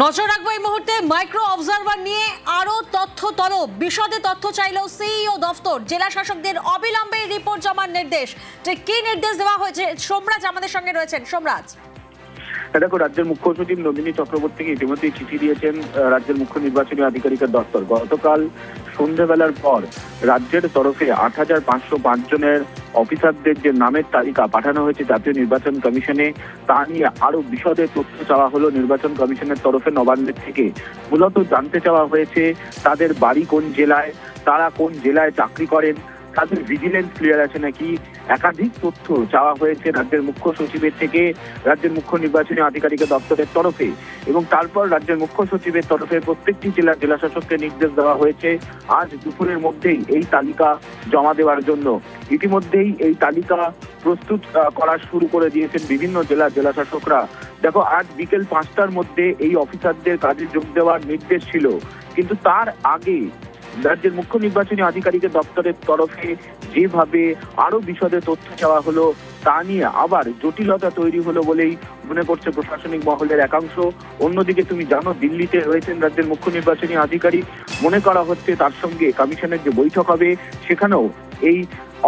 নজর রাখবো এই মুহূর্তে মাইক্রো অবজারভার নিয়ে আরো তথ্য তলব। বিশদে তথ্য চাইল সিইও দফতর। জেলা শাসকদের অবিলম্বে রিপোর্ট জমার নির্দেশ। ঠিক কি নির্দেশ দেওয়া হয়েছে? সোমরাজ আমাদের সঙ্গে রয়েছেন। সোমরাজ, দেখো, রাজ্যের মুখ্য সচিব নন্দিনী চক্রবর্তীকে ইতিমধ্যেই চিঠি দিয়েছেন রাজ্যের মুখ্য নির্বাচনী আধিকারিকের দপ্তর। গতকাল সন্ধ্যাবেলার পর রাজ্যের তরফে ৮৫০৫ জনের অফিসারদের যে নামের তালিকা পাঠানো হয়েছে জাতীয় নির্বাচন কমিশনে, তা নিয়ে আরো বিশদে তথ্য চাওয়া হলো নির্বাচন কমিশনের তরফে নবান্নের থেকে। মূলত জানতে চাওয়া হয়েছে তাদের বাড়ি কোন জেলায়, তারা কোন জেলায় চাকরি করেন, তাদের ভিজিলেন্স ক্লিয়ার আছে নাকি, একাধিক তথ্য চাওয়া হয়েছে রাজ্যের মুখ্য সচিবের থেকে রাজ্যের মুখ্য নির্বাচনী আধিকারিকের দপ্তরের তরফে। এবং তারপর রাজ্যের মুখ্য সচিবের তরফে প্রত্যেকটি জেলার জেলাশাসককে নির্দেশ দেওয়া হয়েছে আজ দুপুরের মধ্যেই এই তালিকা জমা দেওয়ার জন্য। ইতিমধ্যেই এই তালিকা প্রস্তুত করা শুরু করে দিয়েছেন বিভিন্ন জেলাশাসকরা। দেখো, আজ বিকেল ৫টার মধ্যে এই অফিসারদের কাজে যোগ দেওয়ার নির্দেশ ছিল, কিন্তু তার আগে রাজ্যের মুখ্য নির্বাচনী আধিকারিকের দপ্তরের তরফে যেভাবে আরো বিশদে তথ্য চাওয়া হলো, তা নিয়ে আবার জটিলতা তৈরি হলো বলেই মনে করছে প্রশাসনিক মহলের একাংশ। অন্যদিকে তুমি জানো, দিল্লিতে রয়েছেন রাজ্যের মুখ্য নির্বাচনী আধিকারিক। মনে করা হচ্ছে তার সঙ্গে কমিশনের যে বৈঠক হবে, সেখানেও এই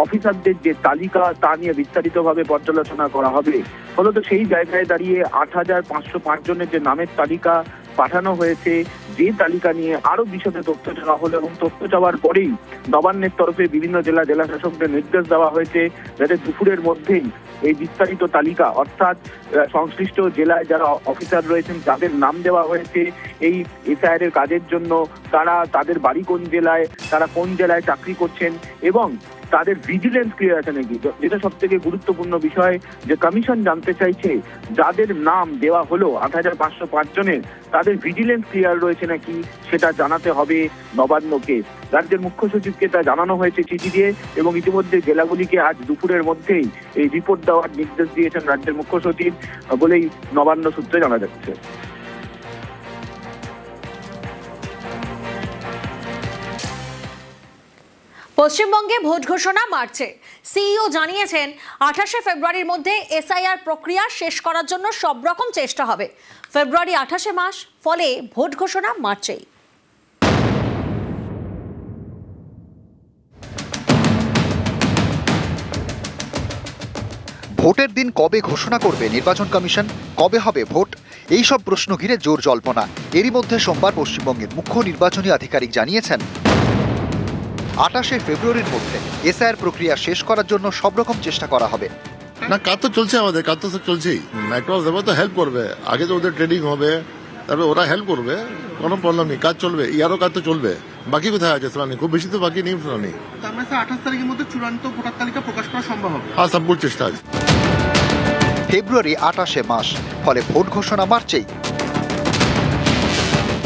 অফিসারদের যে তালিকা তা নিয়ে বিস্তারিতভাবে পর্যালোচনা করা হবে। ফলত সেই জায়গায় দাঁড়িয়ে ৮৫০৫ জনের যে নামের তালিকা পাঠানো হয়েছে, যে তালিকা নিয়ে আরো বিশদে তথ্য চাওয়া হলো এবং তথ্য চাওয়ার পরেই নবান্নের তরফে বিভিন্ন জেলাশাসকদের নির্দেশ দেওয়া হয়েছে যাতে দুপুরের মধ্যেই এই বিস্তারিত তালিকা, অর্থাৎ সংশ্লিষ্ট জেলায় যারা অফিসার রয়েছেন যাদের নাম দেওয়া হয়েছে এই এসআইআর এর কাজের জন্য, তারা তাদের বাড়ি কোন জেলায়, তারা কোন জেলায় চাকরি করছেন এবং তাদের ভিজিলেন্স ক্লিয়ার আছে নাকি, যেটা সব থেকে গুরুত্বপূর্ণ বিষয় যে কমিশন জানতে চাইছে যাদের নাম দেওয়া হলো ৮৫০৫ জনের, তাদের ভিজিলেন্স ক্লিয়ার রয়েছে নাকি সেটা জানাতে হবে নবান্নকে। রাজ্যের মুখ্য সচিবকে তা জানানো হয়েছে চিঠি দিয়ে এবং ইতিমধ্যে জেলাগুলিকে আজ দুপুরের মধ্যেই এই রিপোর্ট দেওয়ার নির্দেশ দিয়েছেন রাজ্যের মুখ্য সচিব বলেই নবান্ন সূত্রে জানা যাচ্ছে। পশ্চিমবঙ্গে ভোট ঘোষণা মার্চে। সিইও জানিয়েছেন ২৮শে ফেব্রুয়ারির মধ্যে এসআইআর প্রক্রিয়া শেষ করার জন্য সব রকম চেষ্টা হবে। ফেব্রুয়ারি ২৮শে মাস, ফলে ভোট ঘোষণা মার্চেই। ভোটের দিন কবে ঘোষণা করবে নির্বাচন কমিশন, কবে হবে ভোট, এই সব প্রশ্ন ঘিরে জোর জল্পনা। এরই মধ্যে সোমবার পশ্চিমবঙ্গের মুখ্য নির্বাচনী আধিকারিক জানিয়েছেন ২৮শে ফেব্রুয়ারির মধ্যে এসআইআর প্রক্রিয়া শেষ করার জন্য সব রকম চেষ্টা করা হবে। না, কাজ তো চলছে, আমাদের কাজ তো চলছেই। মাইক্রো অবজারভার তো হেল্প করবে, আগে তো ওদের ট্রেনিং হবে, তারপরে ওরা হেল্প করবে, কোনো প্রবলেম নেই, কাজ চলবে। ইয়ারও কাজ তো চলবে। বাকি কোথায় আছে শুনানি? খুব বেশি তো বাকি নেই শুনানি। তার মানে 28 তারিখের মধ্যে চূড়ান্ত ভোটার তালিকা প্রকাশ করা সম্ভব হবে? হ্যাঁ, সব চেষ্টা আছে। ফেব্রুয়ারি ২৮শে মাস, ফলে ভোট ঘোষণা মার্চেই।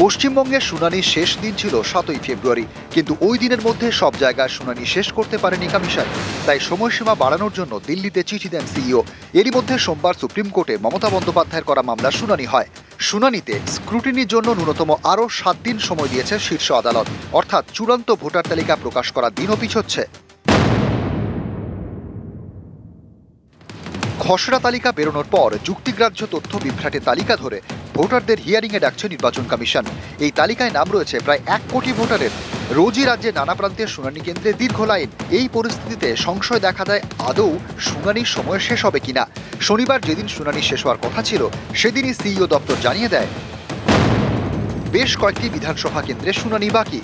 পশ্চিমবঙ্গের শুনানির শেষ দিন ছিল ৭ই ফেব্রুয়ারি, কিন্তু ওই দিনের মধ্যে সব জায়গায় শুনানি শেষ করতে পারেনি কমিশন। তাই সময়সীমা বাড়ানোর জন্য দিল্লিতে চিঠি দেন সিইও। এরই মধ্যে সোমবার সুপ্রিম কোর্টে মমতা বন্দ্যোপাধ্যায়ের করা মামলার শুনানি হয়। শুনানিতে স্ক্রুটিনির জন্য ন্যূনতম আরও ৭ দিন সময় দিয়েছে শীর্ষ আদালত, অর্থাৎ চূড়ান্ত ভোটার তালিকা প্রকাশ করার দিনও পিছোচ্ছে। খসড়া তালিকা বেরোনোর পর যুক্তিগ্রাহ্য তথ্য বিভ্রাটের তালিকা ধরে ভোটারদের হিয়ারিংয়ে ডাকছে নির্বাচন কমিশন। এই তালিকায় নাম রয়েছে প্রায় ১ কোটি ভোটারের। রোজই রাজ্যে নানা প্রান্তের শুনানি কেন্দ্রে দীর্ঘ লাইন। এই পরিস্থিতিতে সংশয় দেখা দেয় আদৌ শুনানির সময় শেষ হবে কিনা। শনিবার যেদিন শুনানি শেষ হওয়ার কথা ছিল, সেদিনই সিইও দপ্তর জানিয়ে দেয় বেশ কয়েকটি বিধানসভা কেন্দ্রে শুনানি বাকি।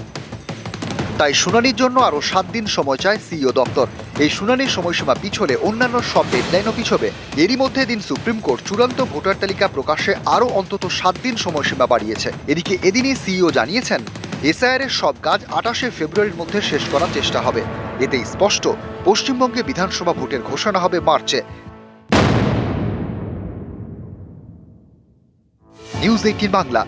তাই শুনানির জন্য আরও ৭ দিন সময় চায় সিইও দপ্তর। এই শুনানির সময়সীমা পিছলে অন্যান্য সব ডেডলাইনও পিছবে। এরই মধ্যে দিন সুপ্রিম কোর্ট চূড়ান্ত ভোটার তালিকা প্রকাশে আরও অন্তত ৭ দিন সময়সীমা বাড়িয়েছে। এদিকে এদিনই সিইও জানিয়েছেন এসআইআর এর সব কাজ ২৮শে ফেব্রুয়ারির মধ্যে শেষ করার চেষ্টা হবে। এতেই স্পষ্ট পশ্চিমবঙ্গে বিধানসভা ভোটের ঘোষণা হবে মার্চে। নিউজ 18 বাংলা।